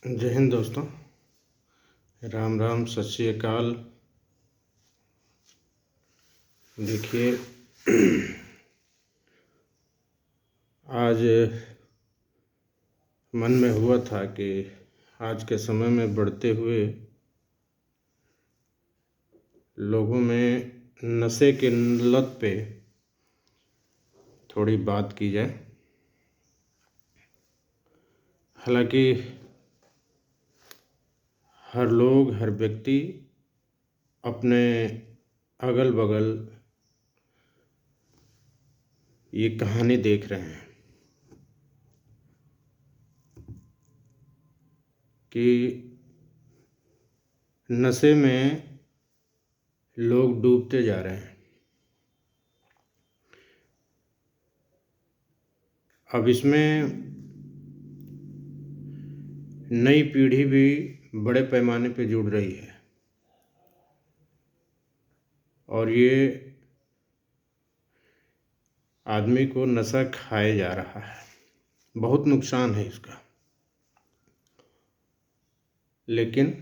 जय हिंद दोस्तों। राम राम, सत श्री अकाल। देखिए, आज मन में हुआ था कि आज के समय में बढ़ते हुए लोगों में नशे के लत पे थोड़ी बात की जाए। हालांकि हर लोग, हर व्यक्ति अपने अगल बगल ये कहानी देख रहे हैं कि नशे में लोग डूबते जा रहे हैं। अब इसमें नई पीढ़ी भी बड़े पैमाने पे जुड़ रही है और ये आदमी को नशा खाए जा रहा है। बहुत नुकसान है इसका, लेकिन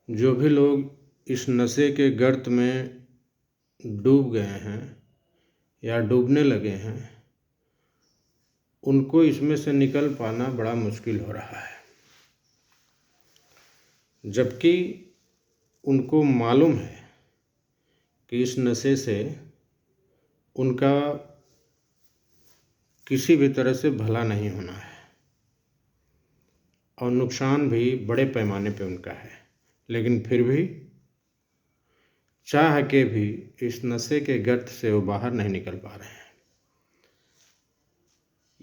जो भी लोग इस नशे के गर्त में डूब गए हैं या डूबने लगे हैं, उनको इसमें से निकल पाना बड़ा मुश्किल हो रहा है। जबकि उनको मालूम है कि इस नशे से उनका किसी भी तरह से भला नहीं होना है और नुकसान भी बड़े पैमाने पे उनका है, लेकिन फिर भी चाह के भी इस नशे के गर्त से वो बाहर नहीं निकल पा रहे हैं।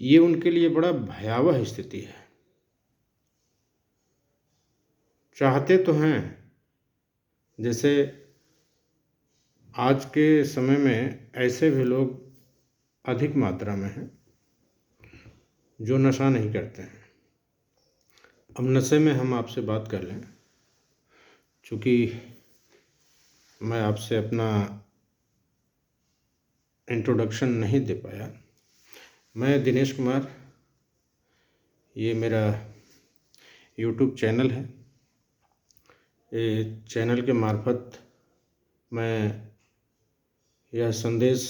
ये उनके लिए बड़ा भयावह स्थिति है। चाहते तो हैं, जैसे आज के समय में ऐसे भी लोग अधिक मात्रा में हैं जो नशा नहीं करते हैं। अब नशे में हम आपसे बात कर लें, चूँकि मैं आपसे अपना इंट्रोडक्शन नहीं दे पाया। मैं दिनेश कुमार, ये मेरा यूट्यूब चैनल है। ये चैनल के मार्फत मैं यह संदेश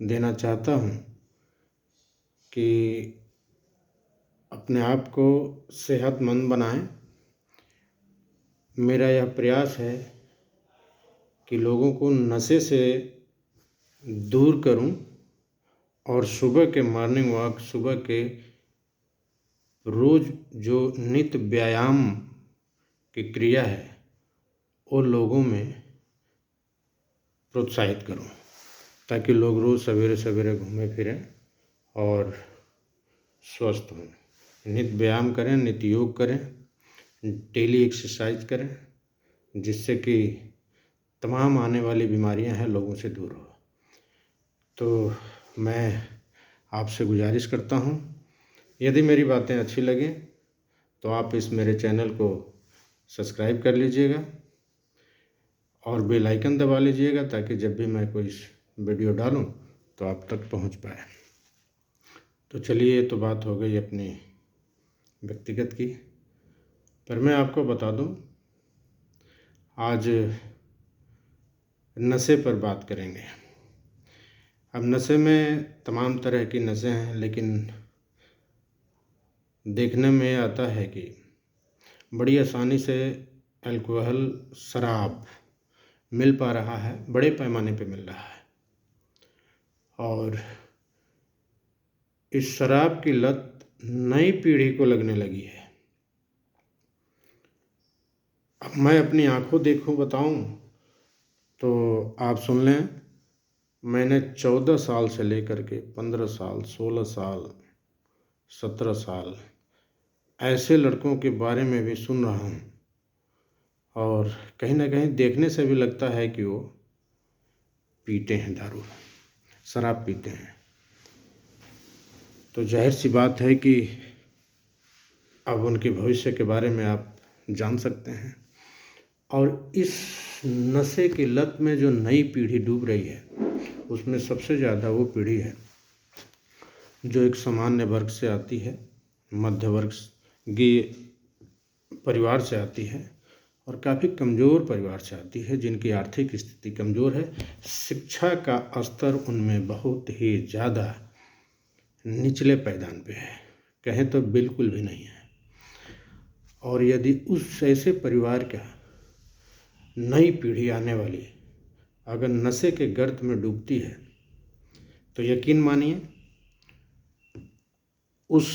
देना चाहता हूँ कि अपने आप को सेहतमंद बनाएं। मेरा यह प्रयास है कि लोगों को नशे से दूर करूं और सुबह के मॉर्निंग वॉक, सुबह के रोज़ जो नित्य व्यायाम की क्रिया है, वो लोगों में प्रोत्साहित करूं, ताकि लोग रोज़ सवेरे सवेरे घूमें फिरें और स्वस्थ हों। नित्य व्यायाम करें, नित्य योग करें, डेली एक्सरसाइज करें, जिससे कि तमाम आने वाली बीमारियां हैं लोगों से दूर हो। तो मैं आपसे गुजारिश करता हूं, यदि मेरी बातें अच्छी लगें तो आप इस मेरे चैनल को सब्सक्राइब कर लीजिएगा और बेल आइकन दबा लीजिएगा, ताकि जब भी मैं कोई वीडियो डालूं तो आप तक पहुंच पाए। तो चलिए, ये तो बात हो गई अपनी व्यक्तिगत की, पर मैं आपको बता दूं, आज नशे पर बात करेंगे। अब नशे में तमाम तरह की नशे हैं, लेकिन देखने में आता है कि बड़ी आसानी से अल्कोहल, शराब मिल पा रहा है, बड़े पैमाने पे मिल रहा है। और इस शराब की लत नई पीढ़ी को लगने लगी है। अब मैं अपनी आंखों देखूं बताऊं तो आप सुन लें। मैंने 14 साल से लेकर के 15 साल, 16 साल, 17 साल ऐसे लड़कों के बारे में भी सुन रहा हूँ, और कहीं ना कहीं देखने से भी लगता है कि वो पीते हैं दारू, शराब पीते हैं। तो जाहिर सी बात है कि अब उनके भविष्य के बारे में आप जान सकते हैं। और इस नशे की लत में जो नई पीढ़ी डूब रही है, उसमें सबसे ज़्यादा वो पीढ़ी है जो एक सामान्य वर्ग से आती है, मध्य वर्ग परिवार से आती है और काफ़ी कमज़ोर परिवार से आती है, जिनकी आर्थिक स्थिति कमज़ोर है। शिक्षा का स्तर उनमें बहुत ही ज़्यादा निचले पायदान पे है, कहें तो बिल्कुल भी नहीं है। और यदि उस ऐसे परिवार का नई पीढ़ी आने वाली अगर नशे के गर्त में डूबती है तो यकीन मानिए उस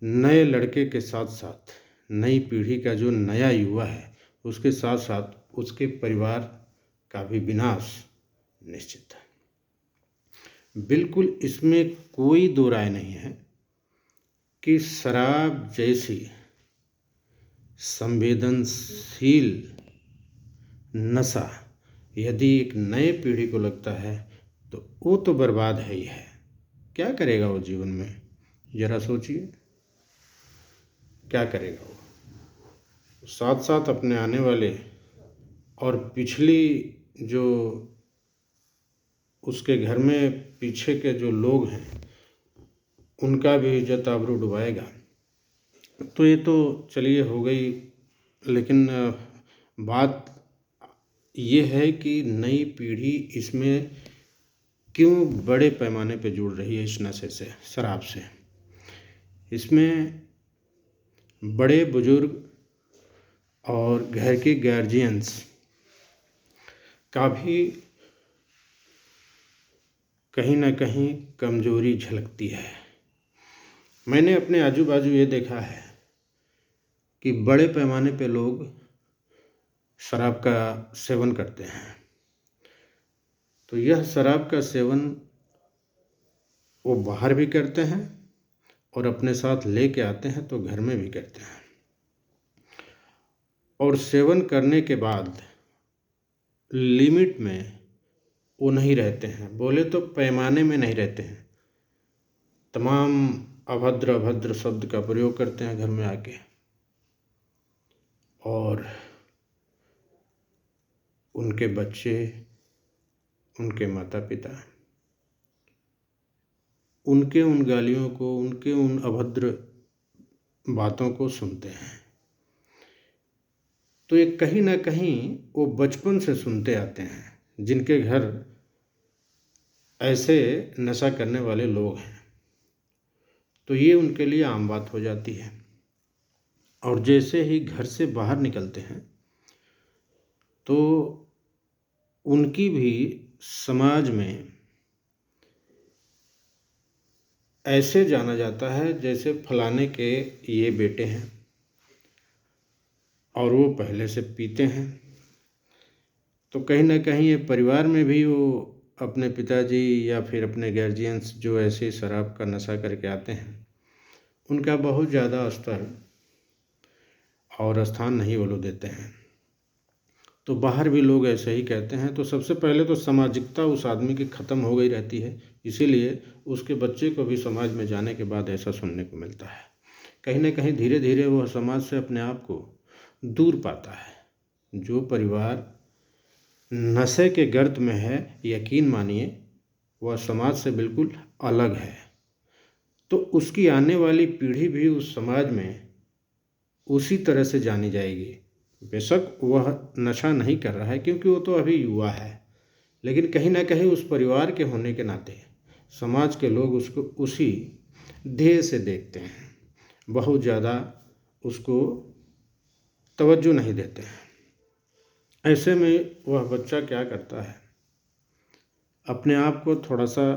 नए लड़के के साथ साथ नई पीढ़ी का जो नया युवा है उसके साथ साथ उसके परिवार का भी विनाश निश्चित है। बिल्कुल इसमें कोई दो राय नहीं है कि शराब जैसी संवेदनशील नशा यदि एक नए पीढ़ी को लगता है तो वो तो बर्बाद है ही है। क्या करेगा वो जीवन में, जरा सोचिए, क्या करेगा वो। साथ साथ अपने आने वाले और पिछली जो उसके घर में पीछे के जो लोग हैं उनका भी इज्जत आबरू डुबाएगा। तो ये तो चलिए हो गई, लेकिन बात ये है कि नई पीढ़ी इसमें क्यों बड़े पैमाने पे जुड़ रही है इस नशे से, शराब से। इसमें बड़े बुजुर्ग और घर के गार्जियंस का भी कहीं ना कहीं कमजोरी झलकती है। मैंने अपने आजू बाजू ये देखा है कि बड़े पैमाने पे लोग शराब का सेवन करते हैं, तो यह शराब का सेवन वो बाहर भी करते हैं और अपने साथ लेके आते हैं तो घर में भी करते हैं। और सेवन करने के बाद लिमिट में वो नहीं रहते हैं, बोले तो पैमाने में नहीं रहते हैं, तमाम अभद्र शब्द का प्रयोग करते हैं घर में आके। और उनके बच्चे, उनके माता पिता उनके उन गालियों को, उनके उन अभद्र बातों को सुनते हैं। तो ये कहीं ना कहीं वो बचपन से सुनते आते हैं, जिनके घर ऐसे नशा करने वाले लोग हैं, तो ये उनके लिए आम बात हो जाती है। और जैसे ही घर से बाहर निकलते हैं तो उनकी भी समाज में ऐसे जाना जाता है जैसे फलाने के ये बेटे हैं और वो पहले से पीते हैं। तो कहीं ना कहीं ये परिवार में भी वो अपने पिताजी या फिर अपने गार्जियंस जो ऐसे शराब का नशा करके आते हैं उनका बहुत ज़्यादा स्तर और स्थान नहीं वो लोग देते हैं। तो बाहर भी लोग ऐसे ही कहते हैं। तो सबसे पहले तो सामाजिकता उस आदमी की ख़त्म हो गई रहती है, इसीलिए उसके बच्चे को भी समाज में जाने के बाद ऐसा सुनने को मिलता है। कहीं ना कहीं धीरे धीरे वह समाज से अपने आप को दूर पाता है। जो परिवार नशे के गर्त में है, यकीन मानिए वह समाज से बिल्कुल अलग है। तो उसकी आने वाली पीढ़ी भी उस समाज में उसी तरह से जानी जाएगी। बेशक वह नशा नहीं कर रहा है क्योंकि वो तो अभी युवा है, लेकिन कहीं ना कहीं उस परिवार के होने के नाते समाज के लोग उसको उसी ध्येय से देखते हैं, बहुत ज़्यादा उसको तवज्जो नहीं देते हैं। ऐसे में वह बच्चा क्या करता है, अपने आप को थोड़ा सा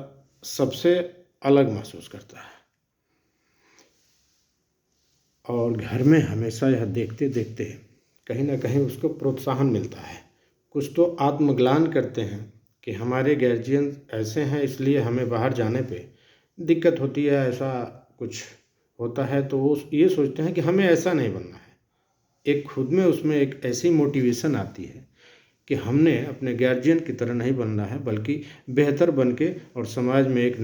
सबसे अलग महसूस करता है और घर में हमेशा यह देखते देखते कहीं ना कहीं उसको प्रोत्साहन मिलता है। कुछ तो आत्मग्लान करते हैं कि हमारे गार्जियन ऐसे हैं इसलिए हमें बाहर जाने पे दिक्कत होती है, ऐसा कुछ होता है। तो वो ये सोचते हैं कि हमें ऐसा नहीं बनना है। एक खुद में उसमें एक ऐसी मोटिवेशन आती है कि हमने अपने गार्जियन की तरह नहीं बनना है, बल्कि बेहतर बन के और समाज में एक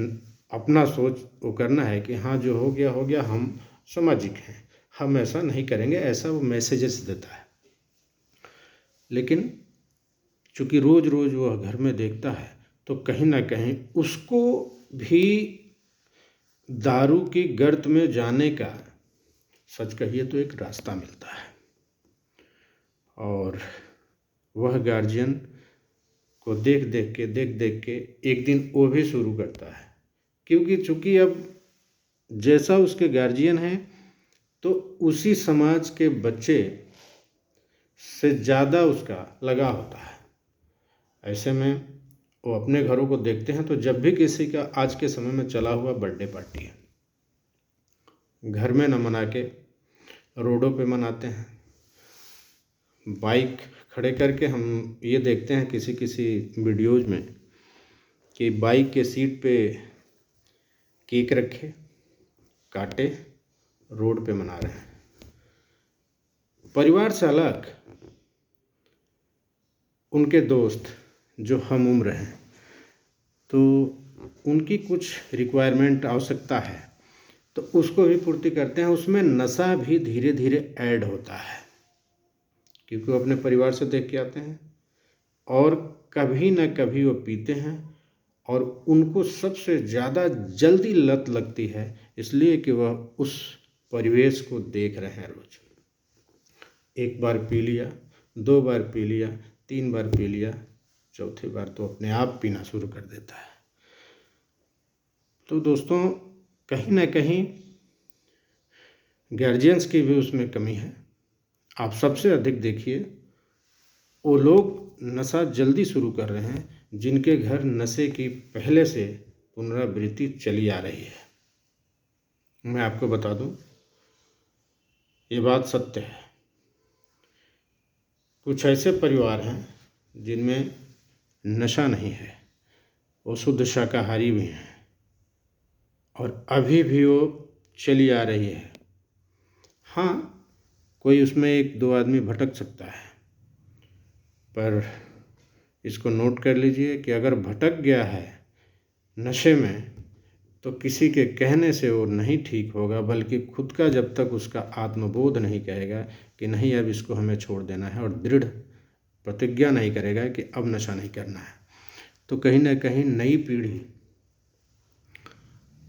अपना सोच वो करना है कि हाँ जो हो गया, हम सामाजिक हैं, हम ऐसा नहीं करेंगे, ऐसा वो मैसेजेस देता है। लेकिन चूँकि रोज़ रोज़ वह घर में देखता है तो कहीं ना कहीं उसको भी दारू की गर्त में जाने का सच कहिए तो एक रास्ता मिलता है। और वह गार्जियन को देख देख के एक दिन वो भी शुरू करता है, क्योंकि चूंकि अब जैसा उसके गार्जियन हैं तो उसी समाज के बच्चे से ज़्यादा उसका लगाव होता है। ऐसे में वो अपने घरों को देखते हैं तो जब भी किसी का आज के समय में चला हुआ बर्थडे पार्टी है, घर में न मना के रोडों पे मनाते हैं। बाइक खड़े करके हम ये देखते हैं किसी किसी वीडियोज़ में कि बाइक के सीट पे केक रखे, काटे, रोड पे मना रहे हैं। परिवार से अलग उनके दोस्त जो हम उम्र हैं, तो उनकी कुछ रिक्वायरमेंट आवश्यकता है तो उसको भी पूर्ति करते हैं। उसमें नशा भी धीरे धीरे ऐड होता है, क्योंकि वो अपने परिवार से देख के आते हैं और कभी न कभी वो पीते हैं और उनको सबसे ज़्यादा जल्दी लत लगती है, इसलिए कि वह उस परिवेश को देख रहे हैं रोज। एक बार पी लिया, 2 बार पी लिया, 3 बार पी लिया, चौथी बार तो अपने आप पीना शुरू कर देता है। तो दोस्तों, कहीं ना कहीं गार्जियंस की भी उसमें कमी है। आप सबसे अधिक देखिए वो लोग नशा जल्दी शुरू कर रहे हैं जिनके घर नशे की पहले से पुनरावृत्ति चली आ रही है। मैं आपको बता दूं, ये बात सत्य है। कुछ ऐसे परिवार हैं जिनमें नशा नहीं है, वो शुद्ध शाकाहारी भी हैं और अभी भी वो चली आ रही है। हाँ, कोई उसमें 1-2 आदमी भटक सकता है, पर इसको नोट कर लीजिए कि अगर भटक गया है नशे में तो किसी के कहने से वो नहीं ठीक होगा, बल्कि खुद का जब तक उसका आत्मबोध नहीं कहेगा कि नहीं अब इसको हमें छोड़ देना है और दृढ़ प्रतिज्ञा नहीं करेगा कि अब नशा नहीं करना है, तो कहीं ना कहीं नई पीढ़ी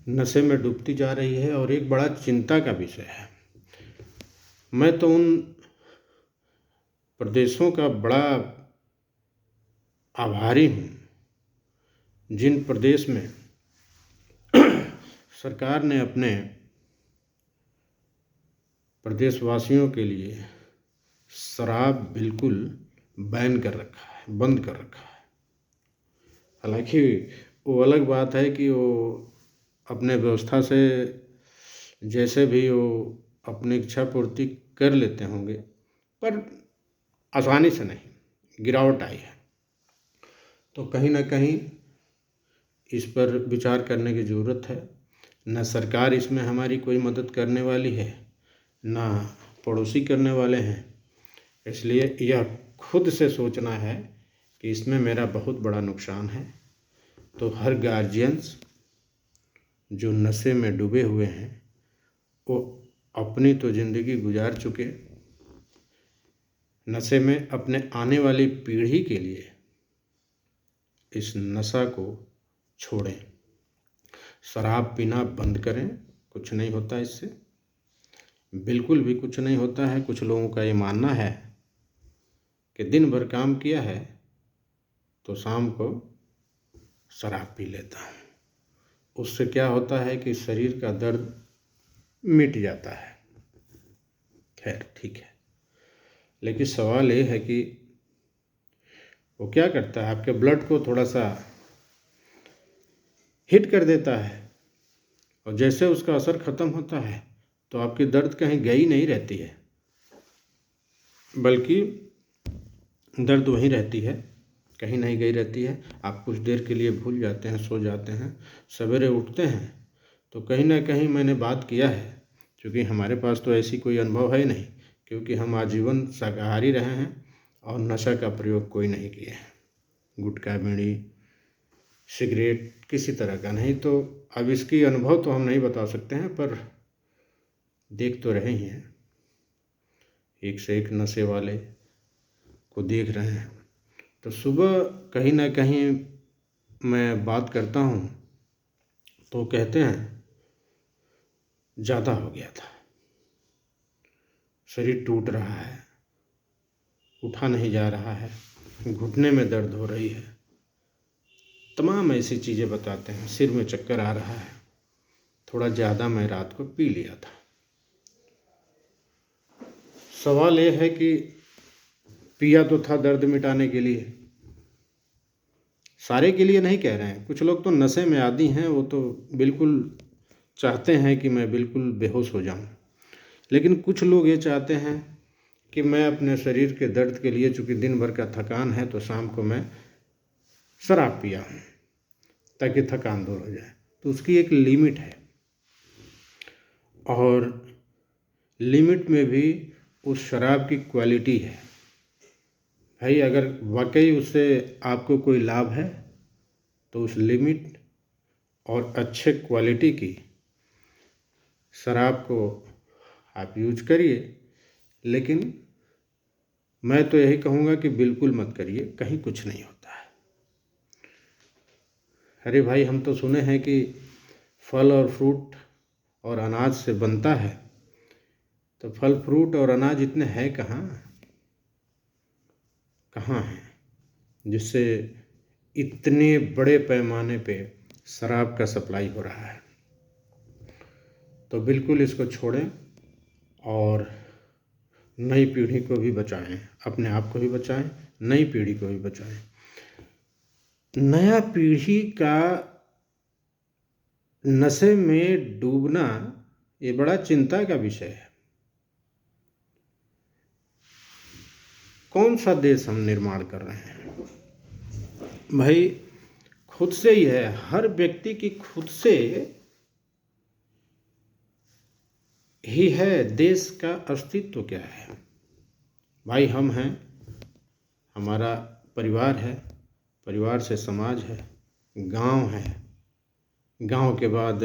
नशे में डूबती जा रही है और एक बड़ा चिंता का विषय है। मैं तो उन प्रदेशों का बड़ा आभारी हूँ जिन प्रदेश में सरकार ने अपने प्रदेशवासियों के लिए शराब बिल्कुल बैन कर रखा है, बंद कर रखा है। हालांकि वो अलग बात है कि वो अपने व्यवस्था से जैसे भी वो अपनी इच्छा पूर्ति कर लेते होंगे, पर आसानी से नहीं, गिरावट आई है। तो कहीं ना कहीं इस पर विचार करने की ज़रूरत है। न सरकार इसमें हमारी कोई मदद करने वाली है, ना पड़ोसी करने वाले हैं, इसलिए यह खुद से सोचना है कि इसमें मेरा बहुत बड़ा नुकसान है। तो हर गार्जियंस जो नशे में डूबे हुए हैं वो अपनी तो ज़िंदगी गुजार चुके, नशे में अपने आने वाली पीढ़ी के लिए इस नशा को छोड़ें, शराब पीना बंद करें। कुछ नहीं होता इससे, बिल्कुल भी कुछ नहीं होता है। कुछ लोगों का ये मानना है कि दिन भर काम किया है तो शाम को शराब पी लेता हूँ, उससे क्या होता है कि शरीर का दर्द मिट जाता है। खैर ठीक है, लेकिन सवाल ये है कि वो क्या करता है, आपके ब्लड को थोड़ा सा हिट कर देता है और जैसे उसका असर ख़त्म होता है तो आपकी दर्द कहीं गई नहीं रहती है, बल्कि दर्द वहीं रहती है, कहीं नहीं गई रहती है। आप कुछ देर के लिए भूल जाते हैं, सो जाते हैं, सवेरे उठते हैं तो कहीं ना कहीं मैंने बात किया है, क्योंकि हमारे पास तो ऐसी कोई अनुभव है नहीं, क्योंकि हम आजीवन शाकाहारी रहे हैं और नशा का प्रयोग कोई नहीं किए हैं, गुटखा, बीड़ी, सिगरेट किसी तरह का नहीं। तो अब इसकी अनुभव तो हम नहीं बता सकते हैं, पर देख तो रहे ही हैं, एक से एक नशे वाले को देख रहे हैं। तो सुबह कहीं ना कहीं मैं बात करता हूँ तो कहते हैं ज़्यादा हो गया था, शरीर टूट रहा है, उठा नहीं जा रहा है, घुटने में दर्द हो रही है, तमाम ऐसी चीज़ें बताते हैं। सिर में चक्कर आ रहा है, थोड़ा ज़्यादा मैं रात को पी लिया था। सवाल ये है कि पिया तो था दर्द मिटाने के लिए, सारे के लिए नहीं कह रहे हैं। कुछ लोग तो नशे में आदी हैं, वो तो बिल्कुल चाहते हैं कि मैं बिल्कुल बेहोश हो जाऊं। लेकिन कुछ लोग ये चाहते हैं कि मैं अपने शरीर के दर्द के लिए, चूँकि दिन भर का थकान है, तो शाम को मैं शराब पिया हूँ ताकि थकान दूर हो जाए। तो उसकी एक लिमिट है, और लिमिट में भी उस शराब की क्वालिटी है। भाई अगर वाकई उससे आपको कोई लाभ है तो उस लिमिट और अच्छे क्वालिटी की शराब को आप यूज करिए। लेकिन मैं तो यही कहूँगा कि बिल्कुल मत करिए, कहीं कुछ नहीं होता है। अरे भाई, हम तो सुने हैं कि फल और फ्रूट और अनाज से बनता है, तो फल फ्रूट और अनाज इतने हैं कहाँ हैं जिससे इतने बड़े पैमाने पे शराब का सप्लाई हो रहा है। तो बिल्कुल इसको छोड़ें और नई पीढ़ी को भी बचाएं, अपने आप को भी बचाएं, नई पीढ़ी को भी बचाएं। नया पीढ़ी का नशे में डूबना ये बड़ा चिंता का विषय है। कौन सा देश हम निर्माण कर रहे हैं? भाई खुद से ही है, हर व्यक्ति की खुद से ही है। देश का अस्तित्व क्या है? भाई हम हैं, हमारा परिवार है, परिवार से समाज है, गांव है, गांव के बाद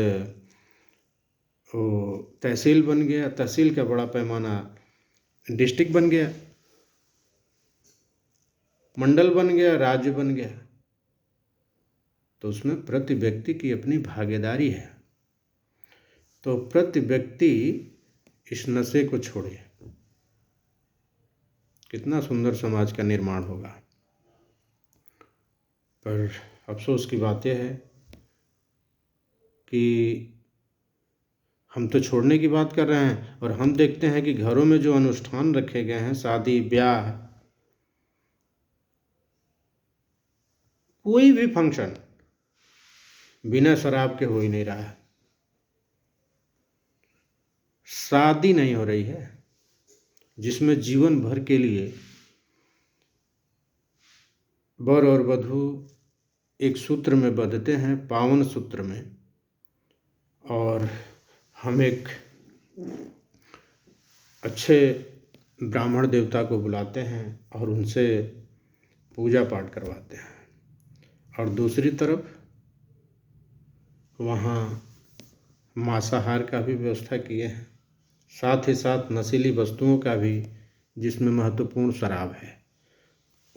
वो तहसील बन गया, तहसील का बड़ा पैमाना डिस्ट्रिक्ट बन गया, मंडल बन गया, राज्य बन गया। तो उसमें प्रति व्यक्ति की अपनी भागीदारी है। तो प्रति व्यक्ति इस नशे को छोड़े, कितना सुंदर समाज का निर्माण होगा। पर अफसोस की बात यह है कि हम तो छोड़ने की बात कर रहे हैं, और हम देखते हैं कि घरों में जो अनुष्ठान रखे गए हैं, शादी ब्याह, कोई भी फंक्शन बिना शराब के हो ही नहीं रहा है। शादी नहीं हो रही है जिसमें जीवन भर के लिए वर और वधू एक सूत्र में बंधते हैं, पावन सूत्र में, और हम एक अच्छे ब्राह्मण देवता को बुलाते हैं और उनसे पूजा पाठ करवाते हैं। और दूसरी तरफ वहाँ मांसाहार का भी व्यवस्था किए हैं, साथ ही साथ नशीली वस्तुओं का भी, जिसमें महत्वपूर्ण शराब है,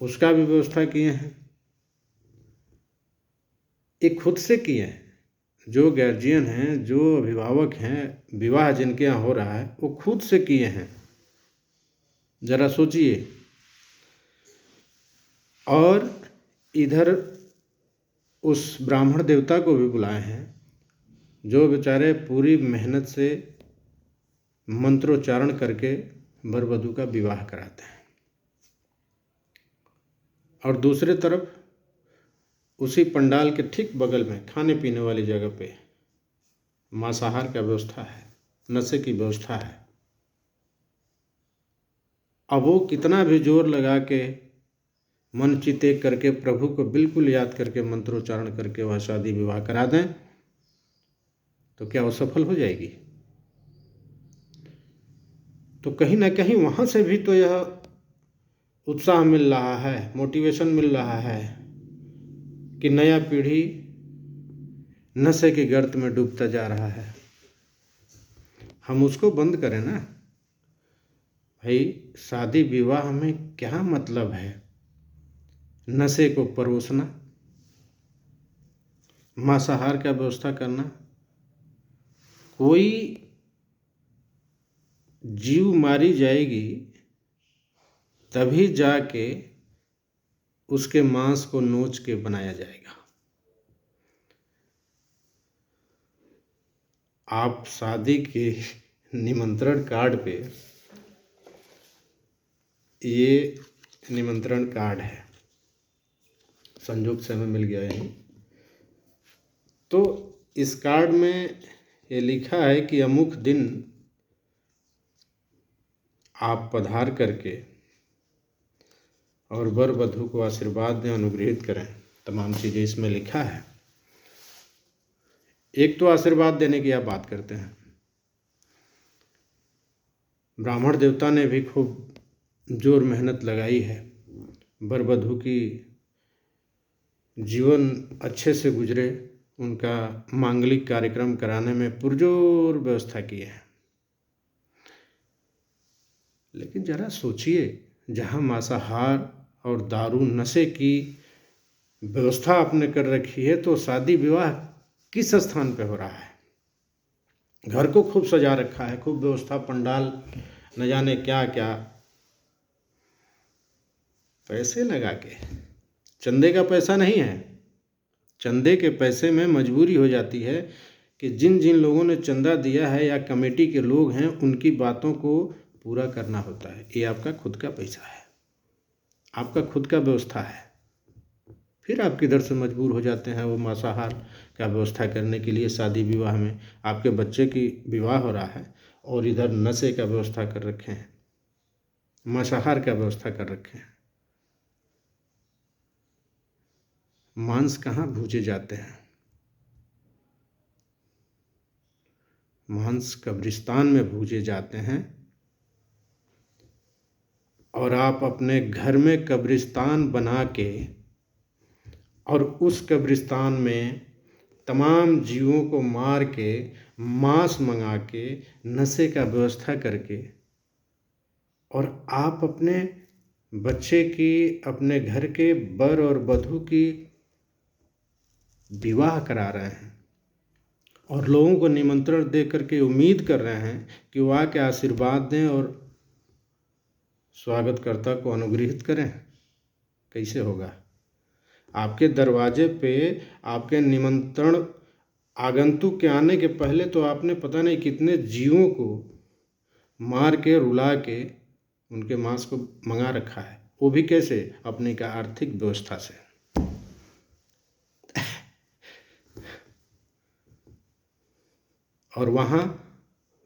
उसका भी व्यवस्था किए हैं। ये खुद से किए हैं। जो गार्जियन हैं, जो अभिभावक हैं, विवाह जिनके यहाँ हो रहा है, वो खुद से किए हैं। जरा सोचिए। और इधर उस ब्राह्मण देवता को भी बुलाए हैं, जो बेचारे पूरी मेहनत से मंत्रोच्चारण करके वर वधू का विवाह कराते हैं। और दूसरी तरफ उसी पंडाल के ठीक बगल में खाने पीने वाली जगह पे मांसाहार का व्यवस्था है, नशे की व्यवस्था है। अब वो कितना भी जोर लगा के मन चित एक करके प्रभु को बिल्कुल याद करके मंत्रोच्चारण करके वह शादी विवाह करा दें, तो क्या वो सफल हो जाएगी? तो कहीं ना कहीं वहाँ से भी तो यह उत्साह मिल रहा है, मोटिवेशन मिल रहा है कि नया पीढ़ी नशे के गर्त में डूबता जा रहा है। हम उसको बंद करें ना भाई। शादी विवाह में क्या मतलब है नशे को परोसना, मांसाहार का व्यवस्था करना? कोई जीव मारी जाएगी तभी जाके उसके मांस को नोच के बनाया जाएगा। आप शादी के निमंत्रण कार्ड पे, ये निमंत्रण कार्ड है, संयोग से हमें मिल गया है, तो इस कार्ड में ये लिखा है कि अमुक दिन आप पधार करके और वर वधू को आशीर्वाद दें, अनुग्रहित करें। तमाम चीज़ें इसमें लिखा है। एक तो आशीर्वाद देने की आप बात करते हैं। ब्राह्मण देवता ने भी खूब जोर मेहनत लगाई है, वर वधू की जीवन अच्छे से गुजरे, उनका मांगलिक कार्यक्रम कराने में पुरजोर व्यवस्था की है। लेकिन जरा सोचिए, जहाँ मांसाहार और दारू नशे की व्यवस्था आपने कर रखी है, तो शादी विवाह किस स्थान पे हो रहा है? घर को खूब सजा रखा है, खूब व्यवस्था, पंडाल, न जाने क्या क्या पैसे लगा के। चंदे का पैसा नहीं है। चंदे के पैसे में मजबूरी हो जाती है कि जिन जिन लोगों ने चंदा दिया है या कमेटी के लोग हैं, उनकी बातों को पूरा करना होता है। ये आपका खुद का पैसा है, आपका खुद का व्यवस्था है। फिर आप किधर से मजबूर हो जाते हैं वो मांसाहार का व्यवस्था करने के लिए। शादी विवाह में आपके बच्चे की विवाह हो रहा है और इधर नशे का व्यवस्था कर रखे हैं, मांसाहार का व्यवस्था कर रखे हैं। मांस कहाँ भूजे जाते हैं? मांस कब्रिस्तान में भूजे जाते हैं। और आप अपने घर में कब्रिस्तान बना के और उस कब्रिस्तान में तमाम जीवों को मार के, मांस मंगा के, नशे का व्यवस्था करके, और आप अपने बच्चे की, अपने घर के वर और वधू की विवाह करा रहे हैं और लोगों को निमंत्रण दे करके उम्मीद कर रहे हैं कि वो आके आशीर्वाद दें और स्वागतकर्ता को अनुग्रहित करें। कैसे होगा? आपके दरवाजे पे आपके निमंत्रण आगंतुक के आने के पहले तो आपने पता नहीं कितने जीवों को मार के, रुला के, उनके मांस को मंगा रखा है। वो भी कैसे? अपने का आर्थिक व्यवस्था से। और वहाँ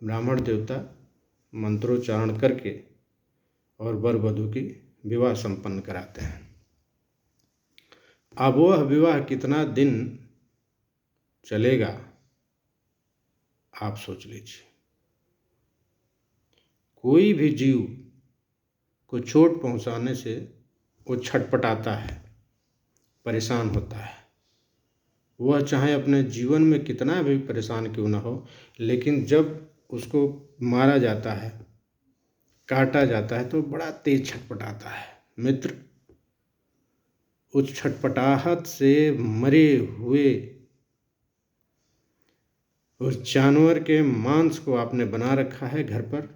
ब्राह्मण देवता मंत्रोच्चारण करके और वर वधू की विवाह संपन्न कराते हैं। अब वह विवाह कितना दिन चलेगा आप सोच लीजिए। कोई भी जीव को चोट पहुंचाने से वो छटपटाता है, परेशान होता है। वह चाहे अपने जीवन में कितना भी परेशान क्यों ना हो, लेकिन जब उसको मारा जाता है, काटा जाता है, तो बड़ा तेज छटपटाता है। मित्र, उस छटपटाहट से मरे हुए उस जानवर के मांस को आपने बना रखा है घर पर,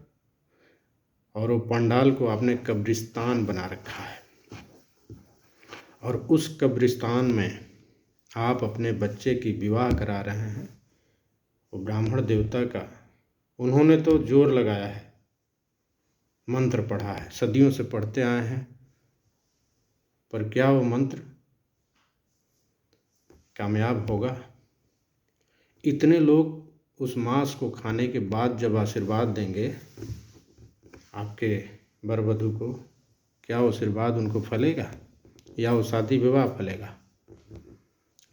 और वो पंडाल को आपने कब्रिस्तान बना रखा है। और उस कब्रिस्तान में आप अपने बच्चे की विवाह करा रहे हैं। वो ब्राह्मण देवता का उन्होंने तो जोर लगाया है, मंत्र पढ़ा है, सदियों से पढ़ते आए हैं, पर क्या वो मंत्र कामयाब होगा? इतने लोग उस मांस को खाने के बाद जब आशीर्वाद देंगे आपके वर वधू को, क्या वो आशीर्वाद उनको फलेगा या वो शादी विवाह फलेगा?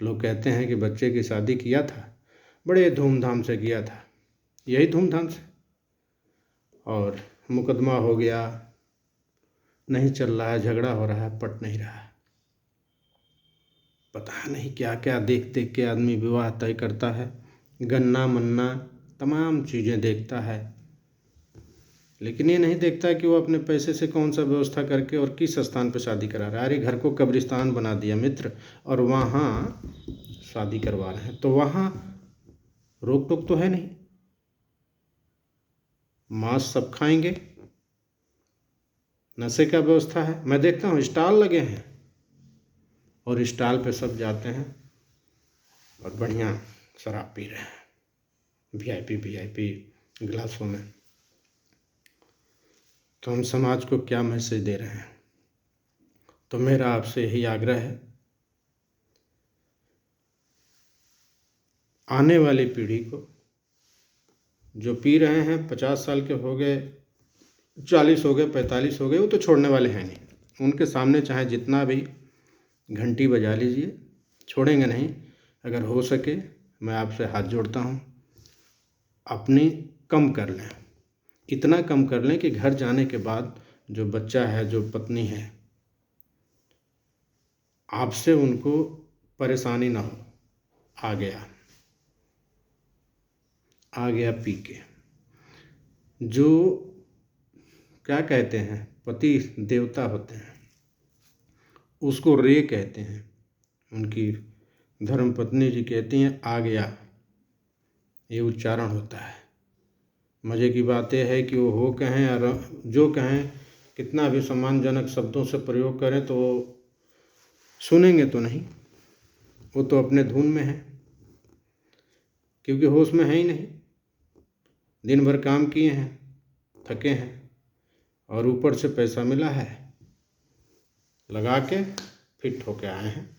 लोग कहते हैं कि बच्चे की शादी किया था, बड़े धूमधाम से किया था, यही धूमधाम से, और मुकदमा हो गया, नहीं चल रहा है, झगड़ा हो रहा है, पट नहीं रहा है। पता नहीं क्या क्या देख देख के आदमी विवाह तय करता है, गन्ना मन्ना तमाम चीज़ें देखता है, लेकिन ये नहीं देखता कि वो अपने पैसे से कौन सा व्यवस्था करके और किस स्थान पर शादी करा रहा है। अरे घर को कब्रिस्तान बना दिया मित्र, और वहाँ शादी करवा रहे हैं, तो वहाँ रोक टोक तो है नहीं। मांस सब खाएंगे। नशे का व्यवस्था है, मैं देखता हूँ स्टॉल लगे हैं और स्टॉल पे सब जाते हैं और बढ़िया शराब पी रहे हैं वीआईपी गिलासों में। तो हम समाज को क्या मैसेज दे रहे हैं? तो मेरा आपसे यही आग्रह है, आने वाली पीढ़ी को, जो पी रहे हैं 50 साल के हो गए, 40 हो गए, 45 हो गए, वो तो छोड़ने वाले हैं नहीं। उनके सामने चाहे जितना भी घंटी बजा लीजिए, छोड़ेंगे नहीं। अगर हो सके मैं आपसे हाथ जोड़ता हूँ, अपनी कम कर लें, इतना कम कर लें कि घर जाने के बाद जो बच्चा है, जो पत्नी है, आपसे उनको परेशानी ना हो। आ गया पी के, जो क्या कहते हैं, पति देवता होते हैं, उसको रे कहते हैं। उनकी धर्मपत्नी जी कहती हैं आ गया, ये उच्चारण होता है। मज़े की बात यह है कि वो हो कहें और जो कहें, कितना भी सम्मानजनक शब्दों से प्रयोग करें तो सुनेंगे तो नहीं, वो तो अपने धुन में है, क्योंकि होश में है ही नहीं। दिन भर काम किए हैं, थके हैं, और ऊपर से पैसा मिला है, लगा के फिट होके आए हैं,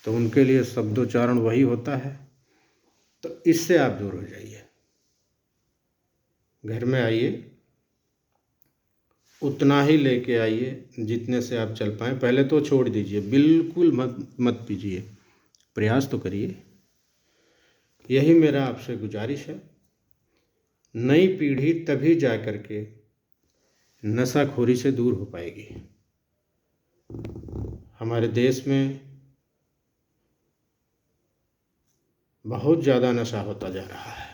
तो उनके लिए शब्दोच्चारण वही होता है। तो इससे आप दूर हो जाइए, घर में आइए, उतना ही लेके आइए जितने से आप चल पाएँ। पहले तो छोड़ दीजिए, बिल्कुल मत पीजिए, प्रयास तो करिए। यही मेरा आपसे गुजारिश है। नई पीढ़ी तभी जा कर के नशाखोरी से दूर हो पाएगी। हमारे देश में बहुत ज़्यादा नशा होता जा रहा है,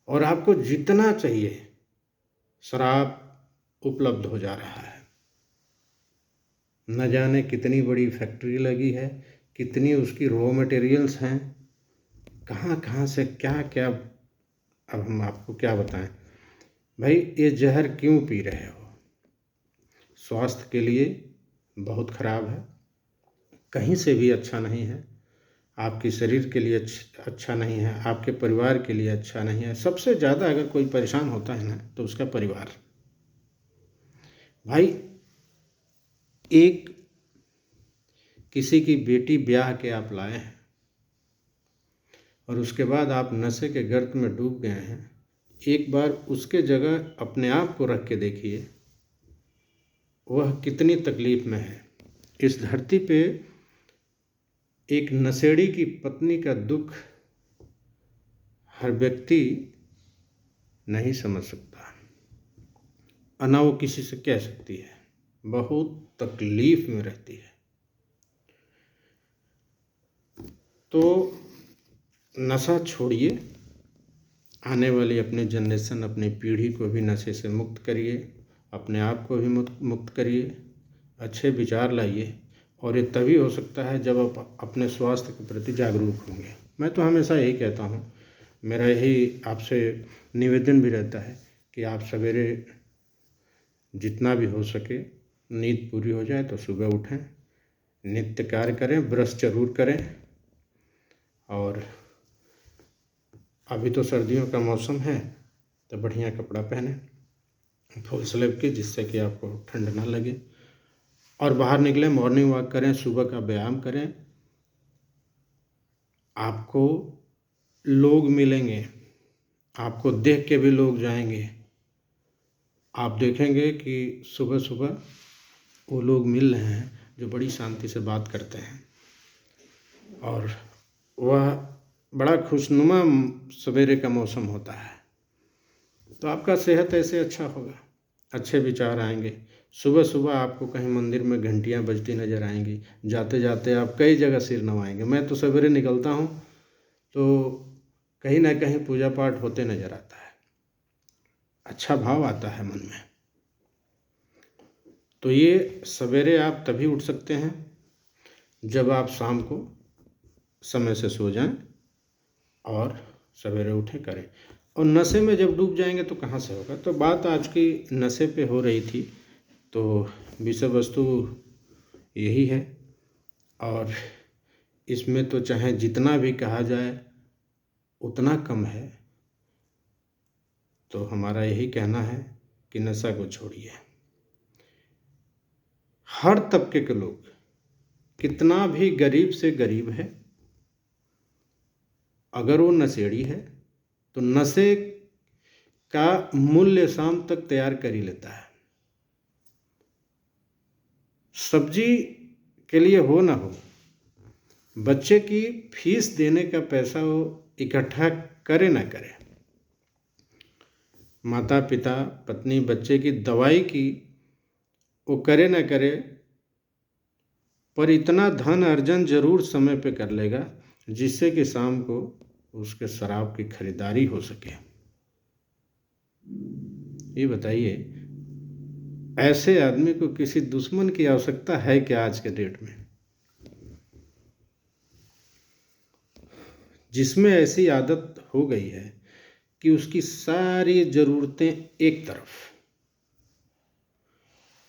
और आपको जितना चाहिए शराब उपलब्ध हो जा रहा है। न जाने कितनी बड़ी फैक्ट्री लगी है, कितनी उसकी रॉ मटेरियल्स हैं, कहाँ कहाँ से क्या क्या। अब हम आपको क्या बताएं भाई, ये जहर क्यों पी रहे हो? स्वास्थ्य के लिए बहुत खराब है, कहीं से भी अच्छा नहीं है, आपके शरीर के लिए अच्छा नहीं है, आपके परिवार के लिए अच्छा नहीं है। सबसे ज़्यादा अगर कोई परेशान होता है ना, तो उसका परिवार। भाई, एक किसी की बेटी ब्याह के आप लाए हैं और उसके बाद आप नशे के गर्त में डूब गए हैं, एक बार उसके जगह अपने आप को रख के देखिए, वह कितनी तकलीफ में है। इस धरती पे एक नशेड़ी की पत्नी का दुख हर व्यक्ति नहीं समझ सकता, ना वो किसी से कह सकती है, बहुत तकलीफ में रहती है। तो नशा छोड़िए, आने वाली अपनी जनरेशन, अपनी पीढ़ी को भी नशे से मुक्त करिए, अपने आप को भी मुक्त करिए, अच्छे विचार लाइए। और ये तभी हो सकता है जब आप अपने स्वास्थ्य के प्रति जागरूक होंगे। मैं तो हमेशा यही कहता हूँ, मेरा यही आपसे निवेदन भी रहता है कि आप सवेरे जितना भी हो सके, नींद पूरी हो जाए तो सुबह उठें, नित्य कार्य करें, ब्रश जरूर करें। और अभी तो सर्दियों का मौसम है, तो बढ़िया कपड़ा पहने फुल स्लीव के, जिससे कि आपको ठंड ना लगे। और बाहर निकलें, मॉर्निंग वॉक करें, सुबह का व्यायाम करें। आपको लोग मिलेंगे, आपको देख के भी लोग जाएंगे। आप देखेंगे कि सुबह सुबह वो लोग मिल रहे हैं जो बड़ी शांति से बात करते हैं, और वह बड़ा खुशनुमा सवेरे का मौसम होता है। तो आपका सेहत ऐसे अच्छा होगा, अच्छे विचार आएंगे। सुबह सुबह आपको कहीं मंदिर में घंटियां बजती नज़र आएंगी, जाते जाते आप कई जगह सिर नवाएंगे। मैं तो सवेरे निकलता हूँ तो कहीं ना कहीं पूजा पाठ होते नज़र आता है, अच्छा भाव आता है मन में। तो ये सवेरे आप तभी उठ सकते हैं जब आप शाम को समय से सो जाएं और सवेरे उठें करें। और नशे में जब डूब जाएंगे तो कहाँ से होगा। तो बात आज की नशे पे हो रही थी, तो विषय वस्तु यही है। और इसमें तो चाहे जितना भी कहा जाए उतना कम है। तो हमारा यही कहना है कि नशा को छोड़िए। हर तबके के लोग, कितना भी गरीब से गरीब है, अगर वो नशेड़ी है तो नशे का मूल्य शाम तक तैयार कर ही लेता है। सब्जी के लिए हो ना हो, बच्चे की फीस देने का पैसा वो इकट्ठा करे ना करे, माता पिता पत्नी बच्चे की दवाई की वो करे ना करे, पर इतना धन अर्जन जरूर समय पे कर लेगा जिससे कि शाम को उसके शराब की खरीदारी हो सके। ये बताइए, ऐसे आदमी को किसी दुश्मन की आवश्यकता है क्या आज के डेट में, जिसमें ऐसी आदत हो गई है कि उसकी सारी ज़रूरतें एक तरफ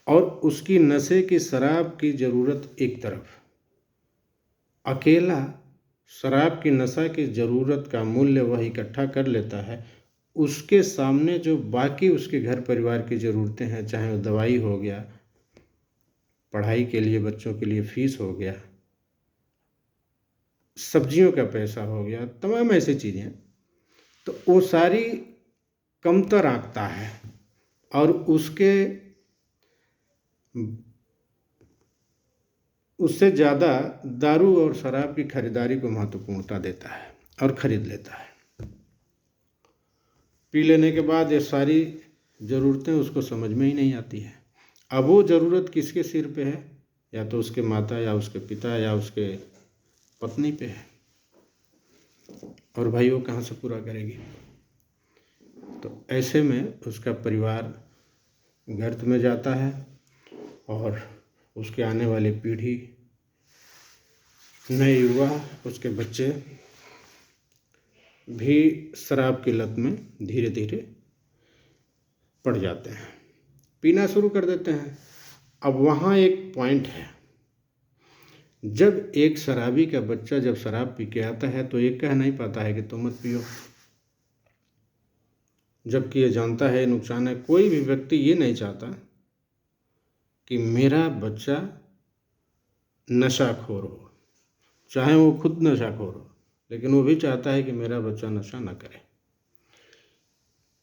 और उसकी नशे की शराब की ज़रूरत एक तरफ। अकेला शराब की नशा की ज़रूरत का मूल्य वह इकट्ठा कर लेता है, उसके सामने जो बाकी उसके घर परिवार की ज़रूरतें हैं, चाहे वो दवाई हो गया, पढ़ाई के लिए बच्चों के लिए फीस हो गया, सब्जियों का पैसा हो गया, तमाम ऐसी चीज़ें, तो वो सारी कमतर आंकता है और उससे ज़्यादा दारू और शराब की खरीदारी को महत्वपूर्णता देता है और ख़रीद लेता है। पी लेने के बाद ये सारी ज़रूरतें उसको समझ में ही नहीं आती है। अब वो ज़रूरत किसके सिर पे है, या तो उसके माता या उसके पिता या उसके पत्नी पे है, और भाई वो कहाँ से पूरा करेगी। तो ऐसे में उसका परिवार गर्त में जाता है और उसके आने वाली पीढ़ी, नए युवा, उसके बच्चे भी शराब की लत में धीरे धीरे पड़ जाते हैं, पीना शुरू कर देते हैं। अब वहाँ एक पॉइंट है, जब एक शराबी का बच्चा जब शराब पी के आता है तो ये कह नहीं पाता है कि तुम मत पियो, जबकि ये जानता है नुकसान है। कोई भी व्यक्ति ये नहीं चाहता कि मेरा बच्चा नशाखोर हो, चाहे वो खुद नशाखोर हो, लेकिन वो भी चाहता है कि मेरा बच्चा नशा ना करे।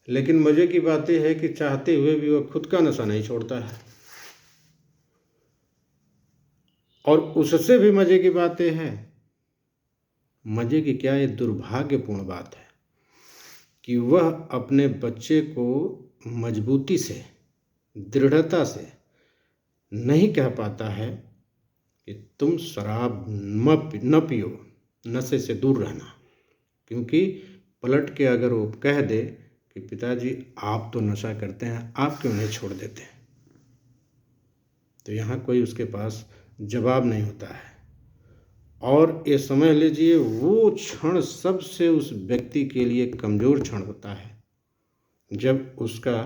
लेकिन मज़े की बात यह है कि चाहते हुए भी वो खुद का नशा नहीं छोड़ता है। और उससे भी मज़े की बात यह है, मज़े की क्या, ये दुर्भाग्यपूर्ण बात है कि वह अपने बच्चे को मजबूती से, दृढ़ता से नहीं कह पाता है कि तुम शराब न पियो, नशे से दूर रहना। क्योंकि पलट के अगर वो कह दे कि पिताजी आप तो नशा करते हैं, आप क्यों नहीं छोड़ देते, तो यहाँ कोई उसके पास जवाब नहीं होता है। और ये समझ लीजिए, वो क्षण सबसे उस व्यक्ति के लिए कमज़ोर क्षण होता है, जब उसका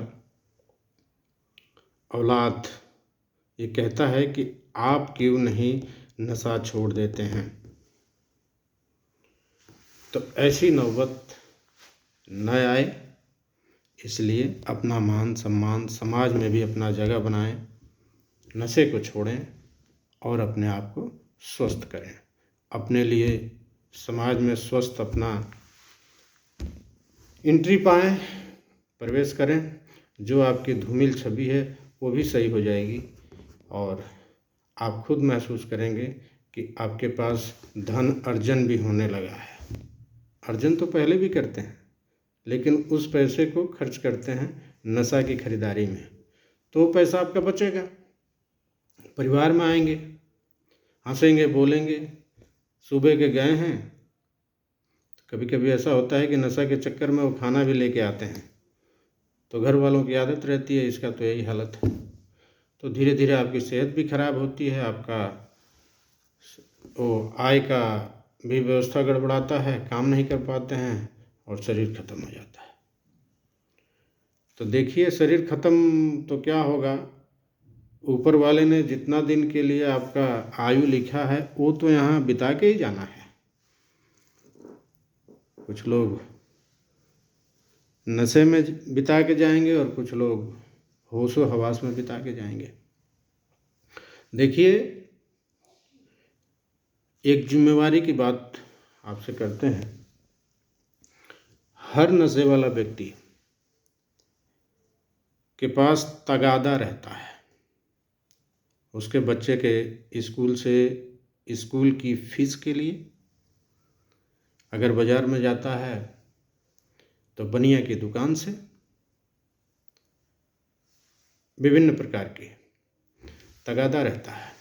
औलाद ये कहता है कि आप क्यों नहीं नशा छोड़ देते हैं। तो ऐसी नौबत न आए, इसलिए अपना मान सम्मान समाज में भी अपना जगह बनाएं, नशे को छोड़ें और अपने आप को स्वस्थ करें, अपने लिए समाज में स्वस्थ अपना एंट्री पाएं, प्रवेश करें। जो आपकी धूमिल छवि है वो भी सही हो जाएगी और आप खुद महसूस करेंगे कि आपके पास धन अर्जन भी होने लगा है। अर्जन तो पहले भी करते हैं, लेकिन उस पैसे को खर्च करते हैं नशा की खरीदारी में, तो वो पैसा आपका बचेगा, परिवार में आएंगे, हंसेंगे, बोलेंगे। सुबह के गए हैं, कभी कभी ऐसा होता है कि नशा के चक्कर में वो खाना भी लेके आते हैं, तो घर वालों की आदत रहती है, इसका तो यही हालत है। तो धीरे धीरे आपकी सेहत भी खराब होती है, आपका वो आय का भी व्यवस्था गड़बड़ाता है, काम नहीं कर पाते हैं और शरीर खत्म हो जाता है। तो देखिए, शरीर खत्म तो क्या होगा, ऊपर वाले ने जितना दिन के लिए आपका आयु लिखा है वो तो यहाँ बिता के ही जाना है। कुछ लोग नशे में बिता के जाएंगे और कुछ लोग होशो हवास में बिता के जाएंगे। देखिए, एक जिम्मेवारी की बात आपसे करते हैं। हर नशे वाला व्यक्ति के पास तगादा रहता है। उसके बच्चे के स्कूल की फीस के लिए अगर बाजार में जाता है तो बनिया की दुकान से विभिन्न प्रकार की तगादा रहता है।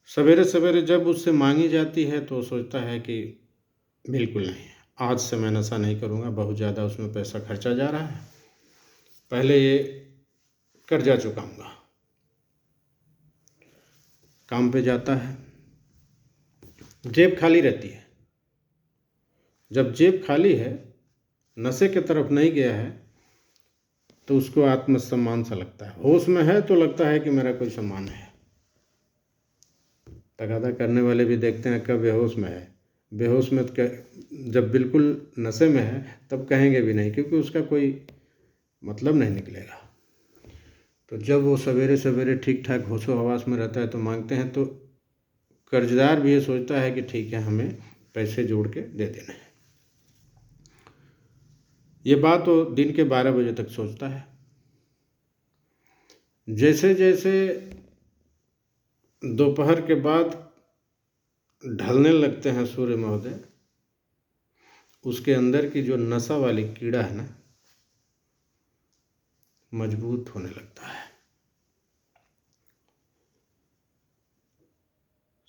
सवेरे सवेरे जब उससे मांगी जाती है तो सोचता है कि बिल्कुल नहीं, आज से मैं नशा नहीं करूँगा, बहुत ज़्यादा उसमें पैसा खर्चा जा रहा है, पहले ये कर्जा चुकाऊंगा। काम पे जाता है, जेब खाली रहती है। जब जेब खाली है, नशे की तरफ नहीं गया है, तो उसको आत्मसम्मान सा लगता है। होश में है तो लगता है कि मेरा कोई सम्मान है। तगादा करने वाले भी देखते हैं कब बेहोश में है। बेहोश में जब बिल्कुल नशे में है तब कहेंगे भी नहीं, क्योंकि उसका कोई मतलब नहीं निकलेगा। तो जब वो सवेरे सवेरे ठीक ठाक होशो हवास में रहता है तो मांगते हैं, तो कर्जदार भी ये सोचता है कि ठीक है, हमें पैसे जोड़ के दे देने हैं। ये बात वो दिन के 12 बजे तक सोचता है। जैसे जैसे दोपहर के बाद ढलने लगते हैं सूर्य महोदय, उसके अंदर की जो नशा वाली कीड़ा है ना, मजबूत होने लगता है।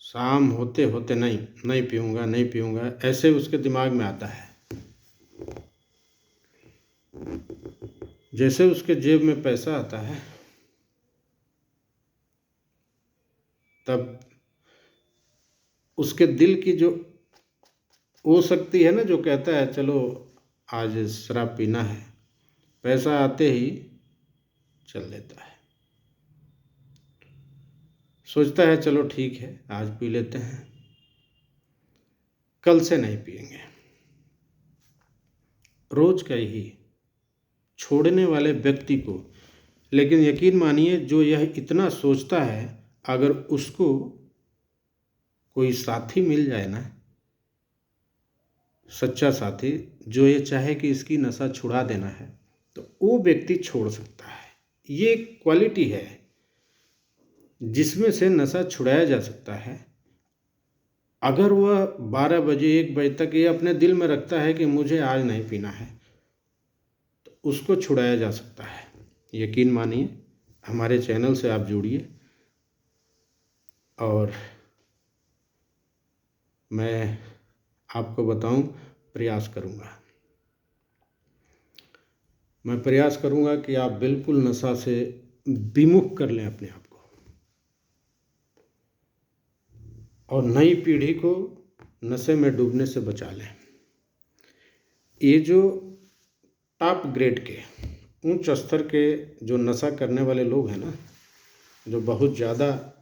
शाम होते होते नहीं पीऊँगा, नहीं पीऊँगा, ऐसे उसके दिमाग में आता है। जैसे उसके जेब में पैसा आता है, तब उसके दिल की जो वो शक्ति है ना, जो कहता है चलो आज शराब पीना है, पैसा आते ही चल देता है। सोचता है चलो ठीक है, आज पी लेते हैं, कल से नहीं पिएंगे। रोज का ही छोड़ने वाले व्यक्ति को, लेकिन यकीन मानिए जो यह इतना सोचता है, अगर उसको कोई साथी मिल जाए ना, सच्चा साथी, जो ये चाहे कि इसकी नशा छुड़ा देना है, तो वो व्यक्ति छोड़ सकता है। ये क्वालिटी है जिसमें से नशा छुड़ाया जा सकता है। अगर वह 12 बजे 1 बजे तक ये अपने दिल में रखता है कि मुझे आज नहीं पीना है, तो उसको छुड़ाया जा सकता है। यकीन मानिए, हमारे चैनल से आप जुड़िए और मैं आपको बताऊं, प्रयास करूंगा। मैं प्रयास करूंगा कि आप बिल्कुल नशा से विमुख कर लें अपने आप को, और नई पीढ़ी को नशे में डूबने से बचा लें। ये जो टॉप ग्रेड के, उच्च स्तर के जो नशा करने वाले लोग हैं ना, जो बहुत ज़्यादा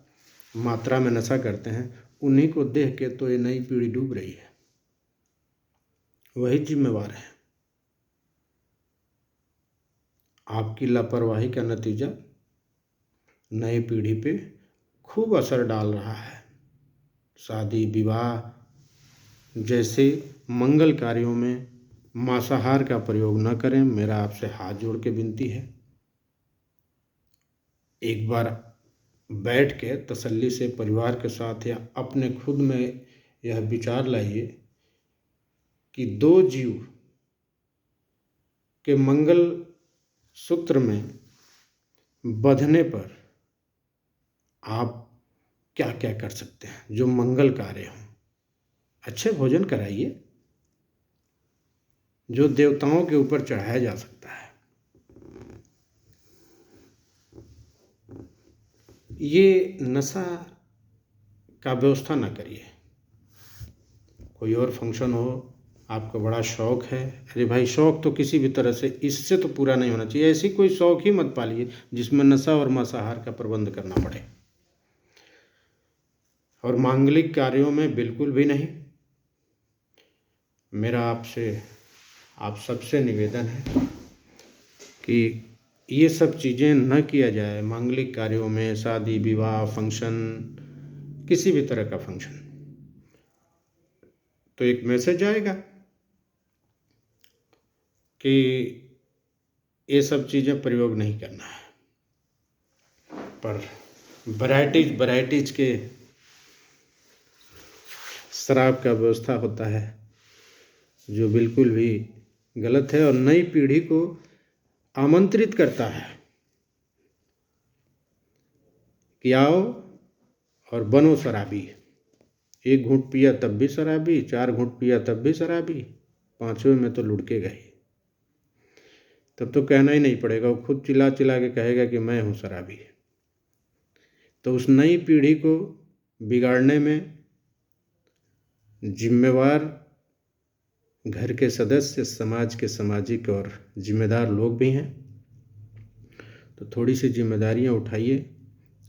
मात्रा में नशा करते हैं, उन्हीं को देख के तो ये नई पीढ़ी डूब रही है। वही जिम्मेवार है। आपकी लापरवाही का नतीजा नई पीढ़ी पे खूब असर डाल रहा है। शादी विवाह जैसे मंगल कार्यों में मांसाहार का प्रयोग न करें, मेरा आपसे हाथ जोड़ के विनती है। एक बार बैठ के तसल्ली से परिवार के साथ या अपने खुद में यह विचार लाइए कि दो जीव के मंगल सूत्र में बंधने पर आप क्या क्या कर सकते हैं जो मंगल कार्य हों। अच्छे भोजन कराइए जो देवताओं के ऊपर चढ़ाया जा सकता है। ये नशा का व्यवस्था ना करिए। कोई और फंक्शन हो, आपका बड़ा शौक़ है, अरे भाई शौक़ तो किसी भी तरह से इससे तो पूरा नहीं होना चाहिए। ऐसी कोई शौक़ ही मत पालिए जिसमें नशा और मांसाहार का प्रबंध करना पड़े, और मांगलिक कार्यों में बिल्कुल भी नहीं। मेरा आपसे आप सबसे निवेदन है कि ये सब चीज़ें न किया जाए। मांगलिक कार्यों में शादी विवाह फंक्शन, किसी भी तरह का फंक्शन, तो एक मैसेज आएगा कि ये सब चीज़ें प्रयोग नहीं करना है, पर वैराइटीज़ के शराब का व्यवस्था होता है जो बिल्कुल भी गलत है और नई पीढ़ी को आमंत्रित करता है कि आओ और बनो शराबी। एक घूंट पिया तब भी शराबी, 4 घूंट पिया तब भी शराबी, 5वें में तो लुढ़के गए। तब तो कहना ही नहीं पड़ेगा, वो खुद चिल्ला चिल्ला के कहेगा कि मैं हूँ शराबी। तो उस नई पीढ़ी को बिगाड़ने में जिम्मेवार घर के सदस्य, समाज के सामाजिक और जिम्मेदार लोग भी हैं। तो थोड़ी सी जिम्मेदारियां उठाइए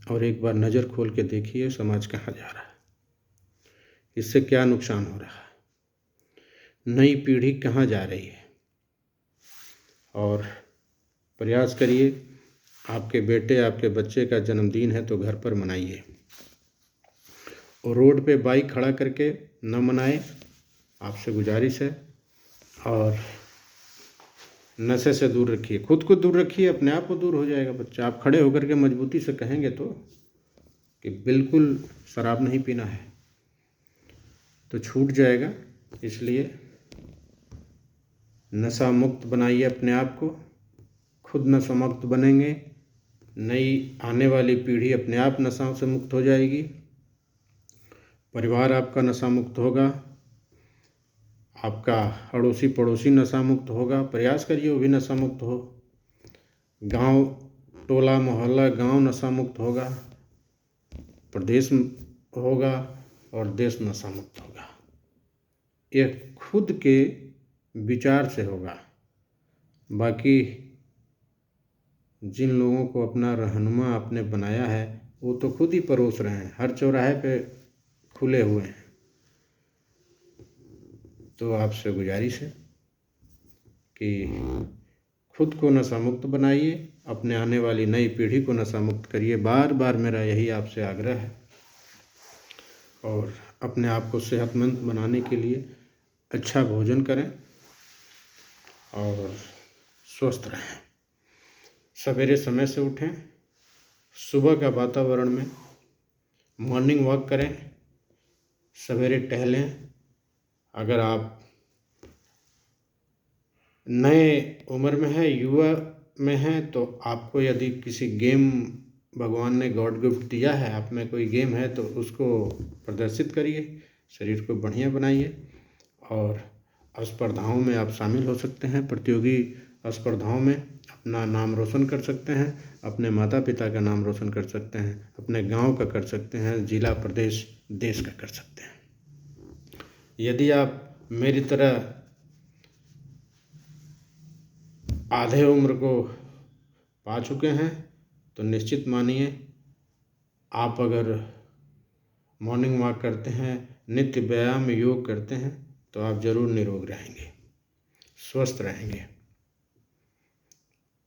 और एक बार नज़र खोल के देखिए समाज कहाँ जा रहा है, इससे क्या नुकसान हो रहा है, नई पीढ़ी कहाँ जा रही है। और प्रयास करिए, आपके बेटे आपके बच्चे का जन्मदिन है तो घर पर मनाइए, और रोड पे बाइक खड़ा करके न मनाए, आपसे गुजारिश है। और नशे से दूर रखिए, खुद को दूर रखिए, अपने आप को दूर हो जाएगा बच्चा। आप खड़े होकर के मजबूती से कहेंगे तो कि बिल्कुल शराब नहीं पीना है, तो छूट जाएगा। इसलिए नशा मुक्त बनाइए अपने आप को, खुद नशा मुक्त बनेंगे, नई आने वाली पीढ़ी अपने आप नशाओं से मुक्त हो जाएगी, परिवार आपका नशा मुक्त होगा, आपका अड़ोसी पड़ोसी नशा मुक्त होगा। प्रयास करिए वो भी नशा मुक्त हो, गांव टोला मोहल्ला गांव नशा मुक्त होगा, प्रदेश होगा और देश नशा मुक्त होगा। यह खुद के विचार से होगा। बाकी जिन लोगों को अपना रहनुमा आपने बनाया है वो तो खुद ही परोस रहे हैं, हर चौराहे पे खुले हुए हैं। तो आपसे गुजारिश है कि खुद को नशा मुक्त बनाइए, अपने आने वाली नई पीढ़ी को नशा मुक्त करिए। बार बार मेरा यही आपसे आग्रह है। और अपने आप को सेहतमंद बनाने के लिए अच्छा भोजन करें और स्वस्थ रहें। सवेरे समय से उठें, सुबह का वातावरण में मॉर्निंग वॉक करें, सवेरे टहलें। अगर आप नए उम्र में हैं, युवा में हैं, तो आपको यदि किसी गेम भगवान ने गॉड गिफ्ट दिया है, आप में कोई गेम है तो उसको प्रदर्शित करिए, शरीर को बढ़िया बनाइए। और स्पर्धाओं में आप शामिल हो सकते हैं, प्रतियोगी स्पर्धाओं में अपना नाम रोशन कर सकते हैं, अपने माता पिता का नाम रोशन कर सकते हैं, अपने गांव का कर सकते हैं, जिला प्रदेश देश का कर सकते हैं। यदि आप मेरी तरह आधे उम्र को पा चुके हैं तो निश्चित मानिए, आप अगर मॉर्निंग वॉक करते हैं, नित्य व्यायाम योग करते हैं, तो आप जरूर निरोग रहेंगे, स्वस्थ रहेंगे।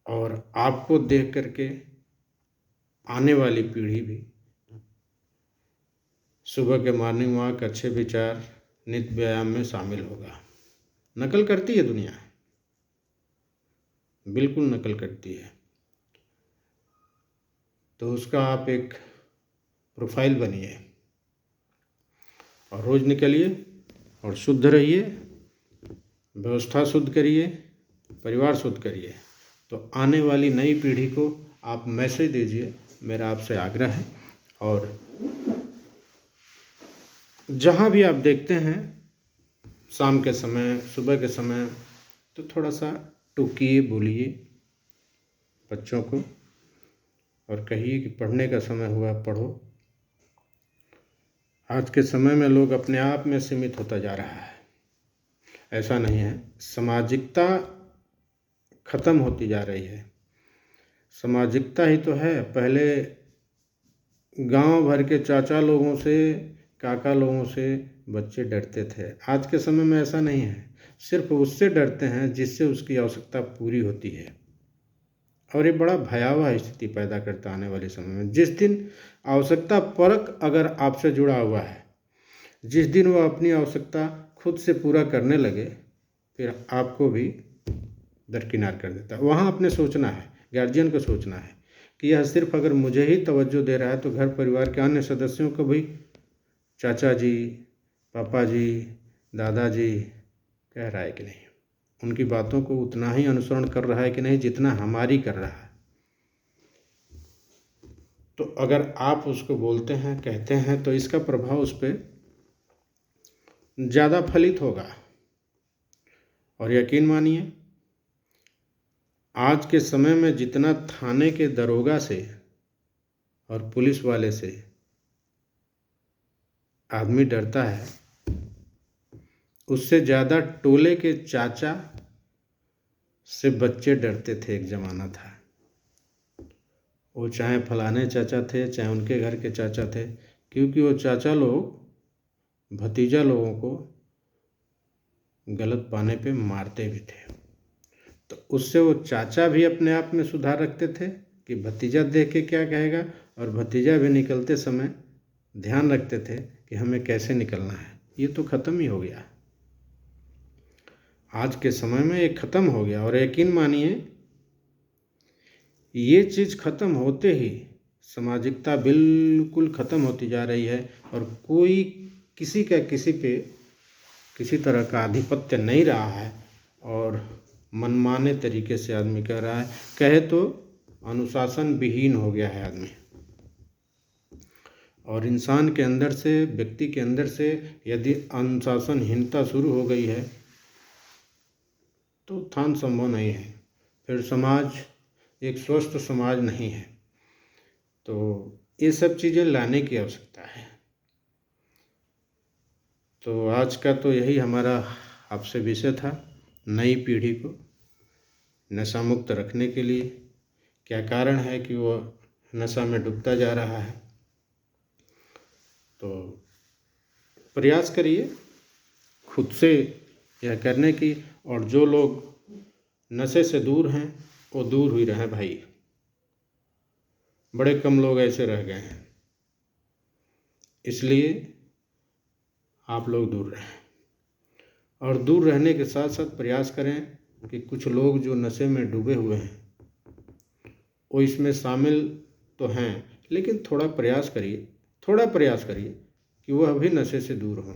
और आपको देख करके आने वाली पीढ़ी भी सुबह के मॉर्निंग वॉक, अच्छे विचार, नित्य व्यायाम में शामिल होगा। नकल करती है दुनिया, बिल्कुल नकल करती है, तो उसका आप एक प्रोफाइल बनिए और रोज़ निकलिए और शुद्ध रहिए, व्यवस्था शुद्ध करिए, परिवार शुद्ध करिए। तो आने वाली नई पीढ़ी को आप मैसेज दीजिए, मेरा आपसे आग्रह है। और जहाँ भी आप देखते हैं शाम के समय, सुबह के समय, तो थोड़ा सा टोकिए, बोलिए बच्चों को और कहिए कि पढ़ने का समय हुआ, पढ़ो। आज के समय में लोग अपने आप में सीमित होता जा रहा है, ऐसा नहीं है। सामाजिकता खत्म होती जा रही है। सामाजिकता ही तो है। पहले गांव भर के चाचा लोगों से, काका लोगों से बच्चे डरते थे। आज के समय में ऐसा नहीं है। सिर्फ उससे डरते हैं जिससे उसकी आवश्यकता पूरी होती है। और ये बड़ा भयावह स्थिति पैदा करता आने वाले समय में। जिस दिन आवश्यकता परक अगर आपसे जुड़ा हुआ है, जिस दिन वह अपनी आवश्यकता खुद से पूरा करने लगे, फिर आपको भी दरकिनार कर देता है। वहाँ अपने सोचना है, गार्जियन को सोचना है कि यह सिर्फ अगर मुझे ही तवज्जो दे रहा है तो घर परिवार के अन्य सदस्यों को भी, चाचा जी, पापा जी, दादाजी, कह रहा है कि नहीं, उनकी बातों को उतना ही अनुसरण कर रहा है कि नहीं जितना हमारी कर रहा है। तो अगर आप उसको बोलते हैं, कहते हैं, तो इसका प्रभाव उस पर ज़्यादा फलित होगा। और यकीन मानिए, आज के समय में जितना थाने के दरोगा से और पुलिस वाले से आदमी डरता है, उससे ज़्यादा टोले के चाचा से बच्चे डरते थे। एक ज़माना था, वो चाहे फलाने चाचा थे, चाहे उनके घर के चाचा थे, क्योंकि वो चाचा लोग भतीजा लोगों को गलत पाने पे मारते भी थे। तो उससे वो चाचा भी अपने आप में सुधार रखते थे कि भतीजा देख के क्या कहेगा, और भतीजा भी निकलते समय ध्यान रखते थे कि हमें कैसे निकलना है। ये तो ख़त्म ही हो गया। आज के समय में ये ख़त्म हो गया। और यकीन मानिए, ये चीज़ ख़त्म होते ही सामाजिकता बिल्कुल ख़त्म होती जा रही है। और कोई किसी का किसी पे किसी तरह का आधिपत्य नहीं रहा है, और मनमाने तरीके से आदमी कह रहा है, कहे तो अनुशासन विहीन हो गया है आदमी। और इंसान के अंदर से, व्यक्ति के अंदर से यदि अनुशासनहीनता शुरू हो गई है तो उत्थान संभव नहीं है। फिर समाज एक स्वस्थ समाज नहीं है। तो ये सब चीज़ें लाने की आवश्यकता है। तो आज का तो यही हमारा आपसे विषय था, नई पीढ़ी को नशा मुक्त रखने के लिए क्या कारण है कि वो नशा में डूबता जा रहा है। तो प्रयास करिए खुद से यह करने की, और जो लोग नशे से दूर हैं वो दूर ही रहें भाई। बड़े कम लोग ऐसे रह गए हैं, इसलिए आप लोग दूर रहें। और दूर रहने के साथ साथ प्रयास करें कि कुछ लोग जो नशे में डूबे हुए हैं वो इसमें शामिल तो हैं, लेकिन थोड़ा प्रयास करिए कि वह भी नशे से दूर हों।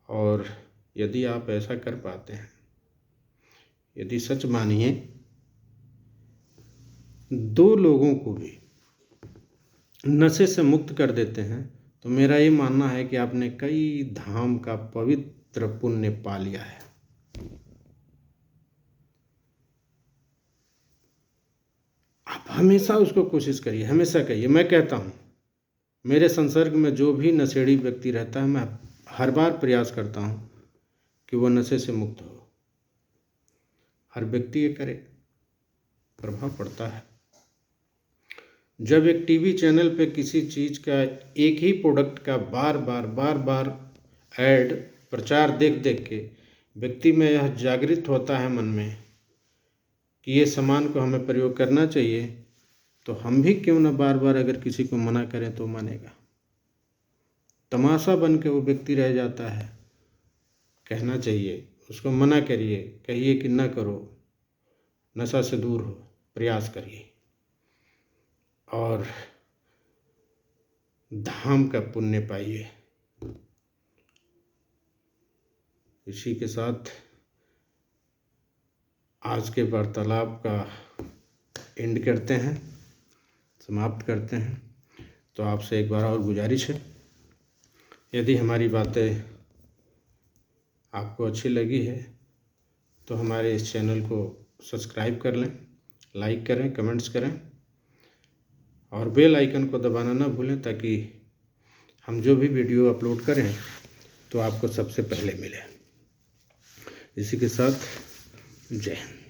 और यदि आप ऐसा कर पाते हैं, यदि सच मानिए 2 लोगों को भी नशे से मुक्त कर देते हैं, तो मेरा ये मानना है कि आपने कई धाम का पवित्र पुण्य पा लिया है। आप हमेशा उसको कोशिश करिए, हमेशा कहिए। मैं कहता हूँ, मेरे संसर्ग में जो भी नशेड़ी व्यक्ति रहता है, मैं हर बार प्रयास करता हूँ कि वह नशे से मुक्त हो। हर व्यक्ति ये करे, प्रभाव पड़ता है। जब एक टीवी चैनल पे किसी चीज़ का, एक ही प्रोडक्ट का बार बार ऐड प्रचार देख देख के व्यक्ति में यह जागृत होता है मन में कि ये सामान को हमें प्रयोग करना चाहिए, तो हम भी क्यों ना बार बार अगर किसी को मना करें तो मानेगा। तमाशा बन के वो व्यक्ति रह जाता है। कहना चाहिए, उसको मना करिए, कहिए कि ना करो, नशा से दूर हो, प्रयास करिए और धाम का पुण्य पाइए। इसी के साथ आज के वार्तालाप का एंड करते हैं, समाप्त करते हैं। तो आपसे एक बार और गुजारिश है, यदि हमारी बातें आपको अच्छी लगी है तो हमारे इस चैनल को सब्सक्राइब कर लें, लाइक करें, कमेंट्स करें और बेल आइकन को दबाना ना भूलें, ताकि हम जो भी वीडियो अपलोड करें तो आपको सबसे पहले मिले। इसी के साथ जय हिंद।